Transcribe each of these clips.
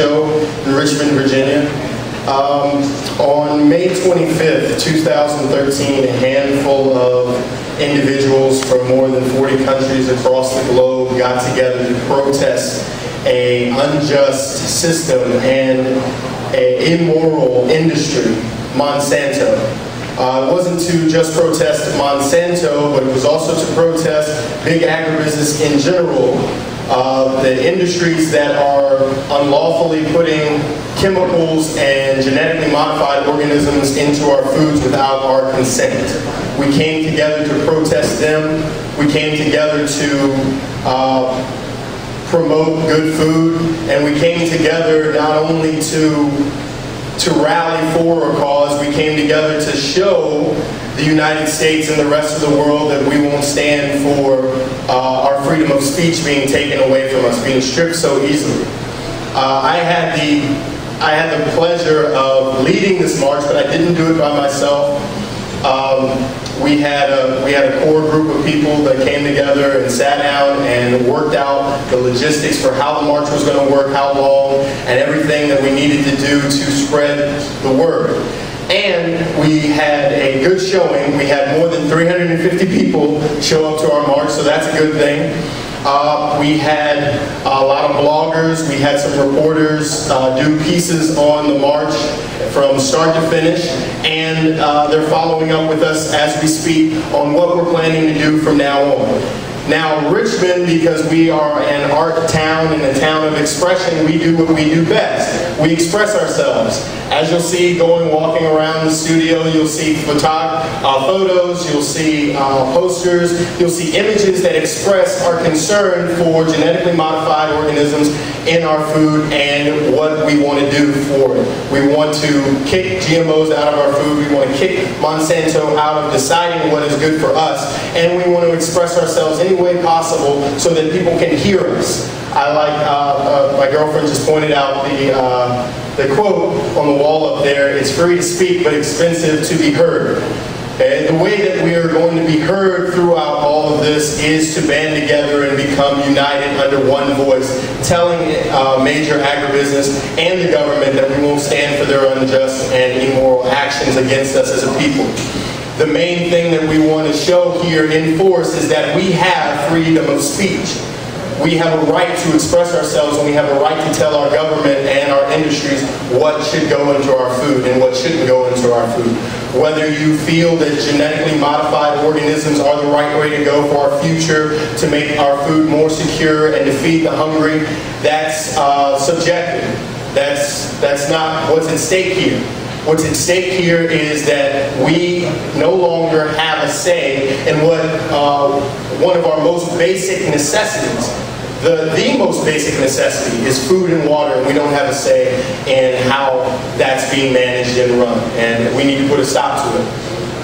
show in Richmond, Virginia. On May 25th, 2013, a handful of individuals from more than 40 countries across the globe got together to protest an unjust system and an immoral industry, Monsanto. It wasn't to just protest Monsanto, but it was also to protest big agribusiness in general. The industries that are unlawfully putting chemicals and genetically modified organisms into our foods without our consent. We came together to protest them. We came together to promote good food, and we came together not only to rally for a cause, we came together to show the United States and the rest of the world that we won't stand for our freedom of speech being taken away from us, being stripped so easily. I had the pleasure of leading this march, but I didn't do it by myself. We had a core group of people that came together and sat down and worked out the logistics for how the march was going to work, how long, and everything that we needed to do to spread the word. And we had a good showing. We had more than 350 people show up to our march, so that's a good thing. We had a lot of bloggers. We had some reporters do pieces on the march from start to finish, and they're following up with us as we speak on what we're planning to do from now on. Now, Richmond, because we are an art town and a town of expression, we do what we do best. We express ourselves. As you'll see walking around the studio, you'll see photos, you'll see posters, you'll see images that express our concern for genetically modified organisms in our food and what we want to do for it. We want to kick GMOs out of our food. We want to kick Monsanto out of deciding what is good for us, and we want to express ourselves any way possible so that people can hear us. I like, my girlfriend just pointed out the quote on the wall up there, "It's free to speak, but expensive to be heard." Okay? The way that we are going to be heard throughout all of this is to band together and become united under one voice, telling major agribusiness and the government that we won't stand for their unjust and immoral actions against us as a people. The main thing that we want to show here in force is that we have freedom of speech. We have a right to express ourselves, and we have a right to tell our government and our industries what should go into our food and what shouldn't go into our food. Whether you feel that genetically modified organisms are the right way to go for our future, to make our food more secure and to feed the hungry, that's subjective. That's not what's at stake here. What's at stake here is that we no longer have a say in what one of our most basic necessities, the most basic necessity, is food and water, and we don't have a say in how that's being managed and run, and we need to put a stop to it.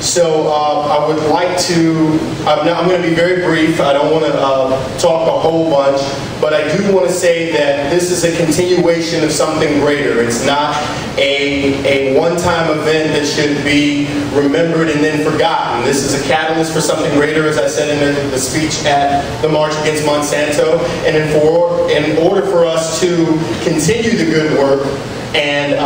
So I would like to, I'm going to be very brief. I don't want to talk a whole bunch, but I do want to say that this is a continuation of something greater. It's not a one-time event that should be remembered and then forgotten. This is a catalyst for something greater, as I said in the speech at the March Against Monsanto. And in order for us to continue the good work and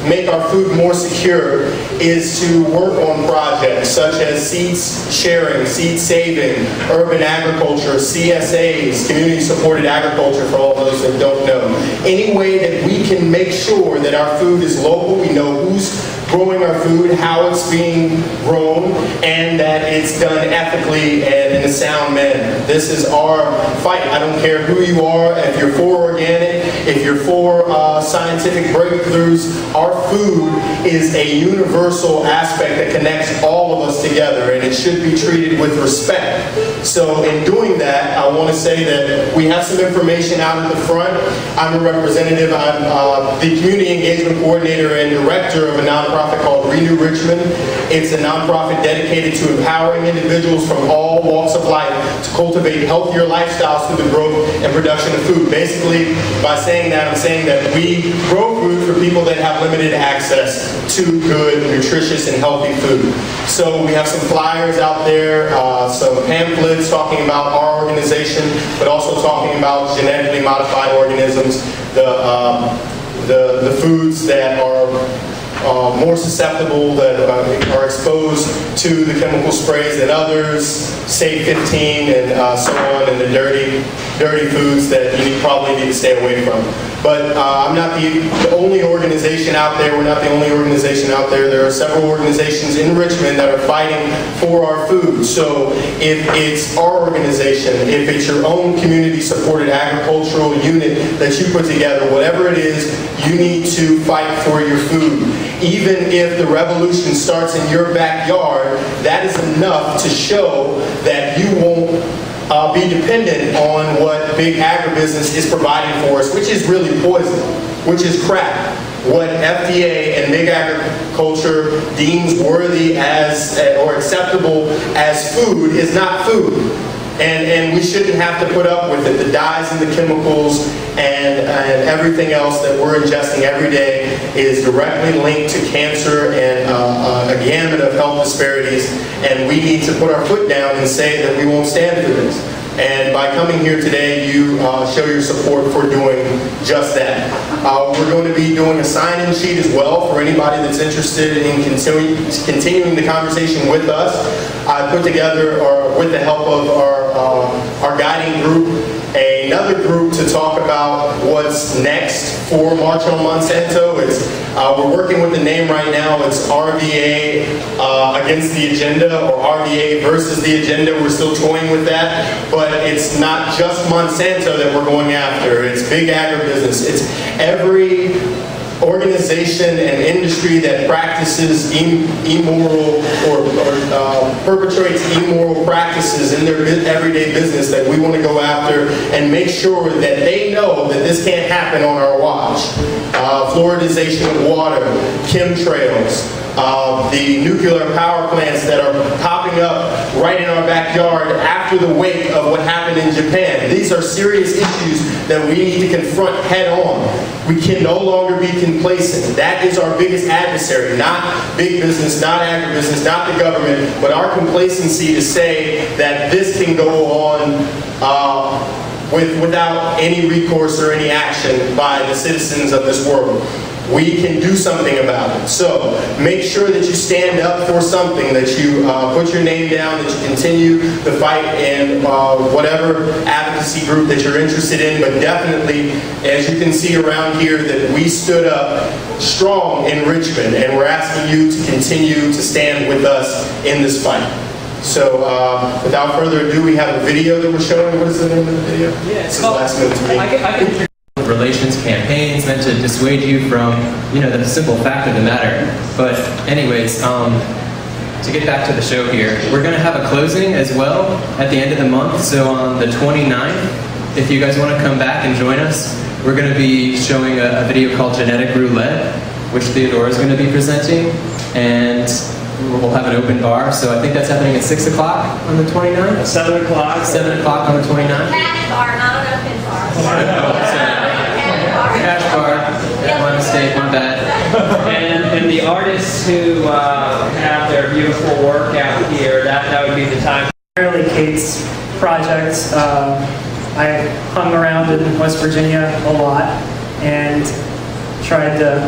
make our food more secure is to work on projects such as seed sharing, seed saving, urban agriculture, CSAs, community supported agriculture for all those that don't know. Any way that we can make sure that our food is local, we know who's growing our food, how it's being grown, and that it's done ethically and in a sound manner. This is our fight. I don't care who you are, if you're for organic, if you're for scientific breakthroughs, our food is a universal aspect that connects all of us together, and it should be treated with respect. So in doing that, I want to say that we have some information out at the front. I'm a representative. I'm the community engagement coordinator and director of a nonprofit nonprofit called Renew Richmond. It's a nonprofit dedicated to empowering individuals from all walks of life to cultivate healthier lifestyles through the growth and production of food. Basically, by saying that, I'm saying that we grow food for people that have limited access to good, nutritious, and healthy food. So we have some flyers out there, some pamphlets talking about our organization, but also talking about genetically modified organisms, the foods that are more susceptible, that are exposed to the chemical sprays than others, say 15 and so on, and the dirty foods that you probably need to stay away from. But I'm not the only organization out there. We're not the only organization out there. There are several organizations in Richmond that are fighting for our food. So if it's our organization, if it's your own community-supported agricultural unit that you put together, whatever it is, you need to fight for your food. Even if the revolution starts in your backyard, that is enough to show that you won't be dependent on what big agribusiness is providing for us, which is really poison, which is crap. What FDA and big agriculture deems worthy as or acceptable as food is not food. And we shouldn't have to put up with it. The dyes and the chemicals and everything else that we're ingesting every day is directly linked to cancer and a gamut of health disparities. And we need to put our foot down and say that we won't stand for this. And by coming here today, you show your support for doing just that. We're going to be doing a sign-in sheet as well for anybody that's interested in continuing the conversation with us. I put together, or with the help of our guiding group, another group to talk about what's next for March on Monsanto. We're working with the name right now. It's RVA Against the Agenda, or RVA versus the Agenda. We're still toying with that. But it's not just Monsanto that we're going after. It's big agribusiness. It's every organization and industry that practices immoral or perpetrates immoral practices in their everyday business that we want to go after and make sure that they know that this can't happen on our watch. Fluoridization of water, chemtrails, the nuclear power plants that are popping up right in our backyard after the wake of what happened in Japan. These are serious issues that we need to confront head on. We can no longer be complacent. That is our biggest adversary, not big business, not agribusiness, not the government, but our complacency to say that this can go on without any recourse or any action by the citizens of this world. We can do something about it. So make sure that you stand up for something, that you put your name down, that you continue the fight in whatever advocacy group that you're interested in. But definitely, as you can see around here, that we stood up strong in Richmond, and we're asking you to continue to stand with us in this fight. So without further ado, we have a video that we're showing. What is the name of the video? Yeah, it's called Last Minute to Me. Relations campaigns meant to dissuade you from, the simple fact of the matter. But anyways, to get back to the show here, we're going to have a closing as well at the end of the month. So on the 29th, if you guys want to come back and join us, we're going to be showing a video called Genetic Roulette, which Theodora is going to be presenting. And we'll have an open bar. So I think that's happening at 6 o'clock on the 29th? 7 o'clock. 7 o'clock on the 29th? Cash bar, not an open bar. Cash bar. My mistake, my bad. And the artists who have their beautiful work out here, that would be the time. Primarily Kate's projects. I hung around in West Virginia a lot and tried to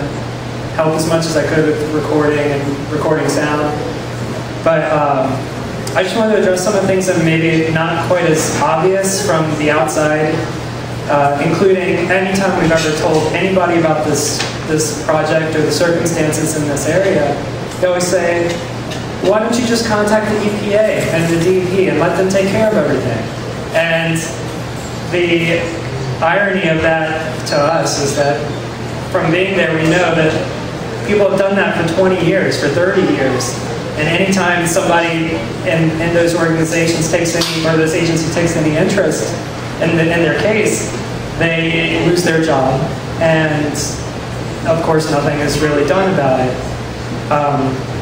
help as much as I could with recording sound. But I just wanted to address some of the things that maybe not quite as obvious from the outside, including anytime we've ever told anybody about this project or the circumstances in this area, they always say, why don't you just contact the EPA and the DEP and let them take care of everything? And the irony of that to us is that from being there, we know that people have done that for 20 years, for 30 years. And anytime somebody in those organizations takes any, or those agencies takes any interest in their case, they lose their job. And of course, nothing is really done about it.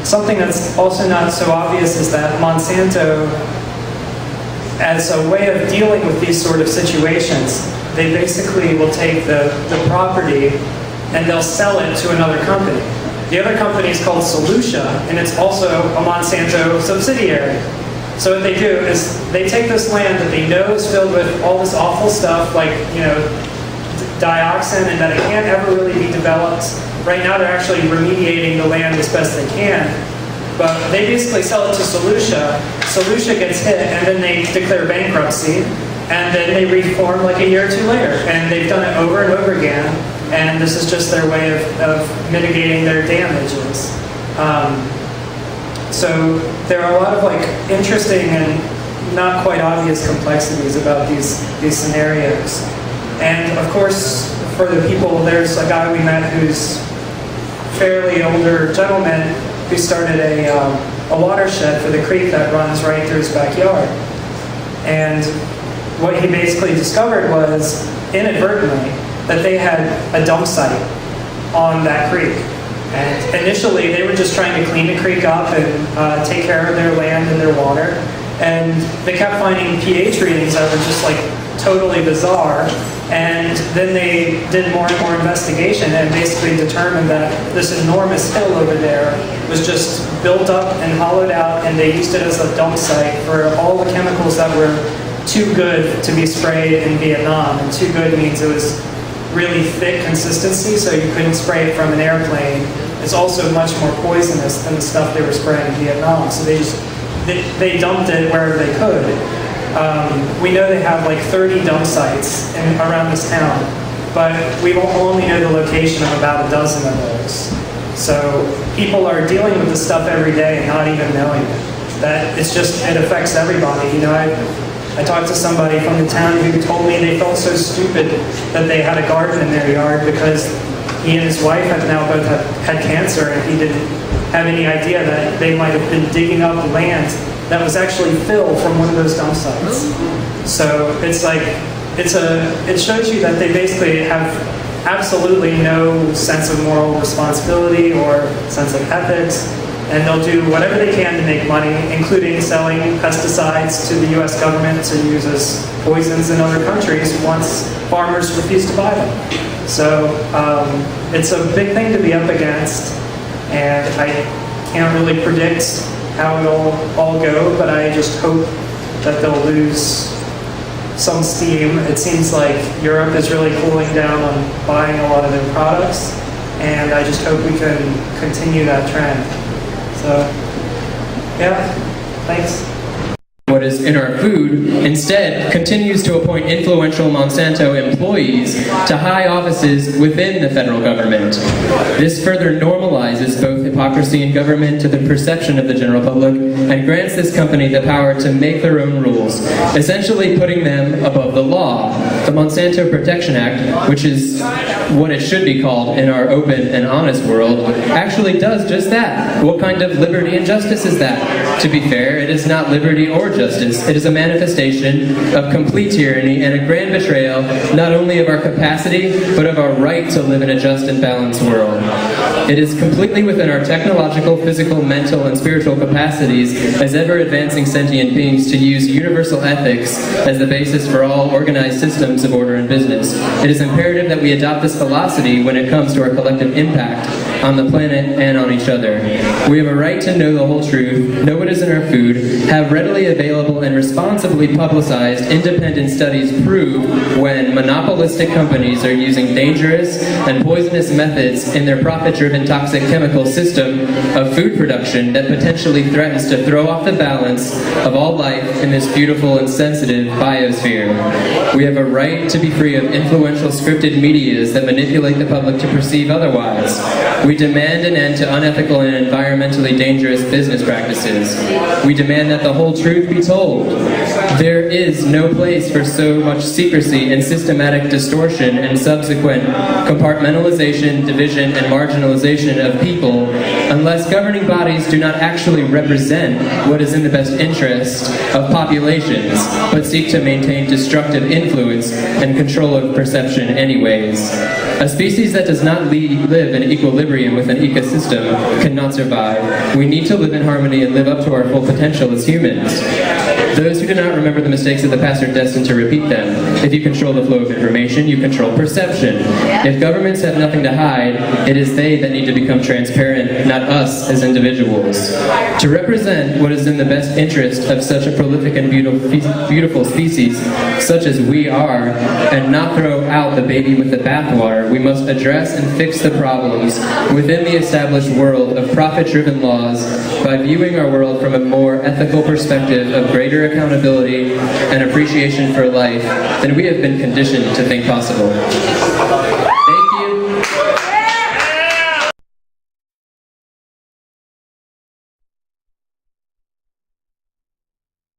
Something that's also not so obvious is that Monsanto, as a way of dealing with these sort of situations, they basically will take the property and they'll sell it to another company. The other company is called Solutia, and it's also a Monsanto subsidiary. So what they do is they take this land that they know is filled with all this awful stuff like, dioxin, and that it can't ever really be developed. Right now they're actually remediating the land as best they can. But they basically sell it to Solutia. Solutia gets hit, and then they declare bankruptcy, and then they reform like a year or two later. And they've done it over and over again, and this is just their way of mitigating their damages. So there are a lot of interesting and not quite obvious complexities about these scenarios. And of course, for the people, there's a guy we met who's fairly older gentleman who started a watershed for the creek that runs right through his backyard. And what he basically discovered was, inadvertently, that they had a dump site on that creek. And initially, they were just trying to clean the creek up and take care of their land and their water. And they kept finding pH readings that were just totally bizarre. And then they did more and more investigation and basically determined that this enormous hill over there was just built up and hollowed out, and they used it as a dump site for all the chemicals that were too good to be sprayed in Vietnam. And too good means it was really thick consistency, so you couldn't spray it from an airplane. It's also much more poisonous than the stuff they were spraying in Vietnam. So they dumped it wherever they could. We know they have 30 dump sites around this town, but we only know the location of about a dozen of those. So people are dealing with this stuff every day and not even knowing it. That it affects everybody. I talked to somebody from the town who told me they felt so stupid that they had a garden in their yard because he and his wife had now both had cancer, and he didn't have any idea that they might have been digging up land that was actually filled from one of those dump sites. So it shows you that they basically have absolutely no sense of moral responsibility or sense of ethics, and they'll do whatever they can to make money, including selling pesticides to the U.S. government to use as poisons in other countries once farmers refuse to buy them. So it's a big thing to be up against, and I can't really predict how it'll all go, but I just hope that they'll lose some steam. It seems like Europe is really cooling down on buying a lot of their products, and I just hope we can continue that trend. So, yeah, thanks. What is in our food instead continues to appoint influential Monsanto employees to high offices within the federal government. This further normalizes both hypocrisy in government to the perception of the general public and grants this company the power to make their own rules, essentially putting them above the law. The Monsanto Protection Act, which is what it should be called in our open and honest world, actually does just that. What kind of liberty and justice is that? To be fair, it is not liberty or justice. It is a manifestation of complete tyranny and a grand betrayal not only of our capacity, but of our right to live in a just and balanced world. It is completely within our technological, physical, mental, and spiritual capacities as ever-advancing sentient beings to use universal ethics as the basis for all organized systems of order and business. It is imperative that we adopt this philosophy when it comes to our collective impact on the planet and on each other. We have a right to know the whole truth, know what is in our food, have readily available and responsibly publicized independent studies prove when monopolistic companies are using dangerous and poisonous methods in their profit-driven toxic chemical system of food production that potentially threatens to throw off the balance of all life in this beautiful and sensitive biosphere. We have a right to be free of influential scripted medias that manipulate the public to perceive otherwise. We demand an end to unethical and environmentally dangerous business practices. We demand that the whole truth be told. There is no place for so much secrecy and systematic distortion and subsequent compartmentalization, division, and marginalization compartmentalization of people unless governing bodies do not actually represent what is in the best interest of populations, but seek to maintain destructive influence and control of perception anyways. A species that does not live in equilibrium with an ecosystem cannot survive. We need to live in harmony and live up to our full potential as humans. Those who do not remember the mistakes of the past are destined to repeat them. If you control the flow of information, you control perception. If governments have nothing to hide, it is they that need to become transparent, not us as individuals. To represent what is in the best interest of such a prolific and beautiful species, such as we are, and not throw out the baby with the bathwater, we must address and fix the problems within the established world of profit-driven laws by viewing our world from a more ethical perspective of greater accountability and appreciation for life than we have been conditioned to think possible. Thank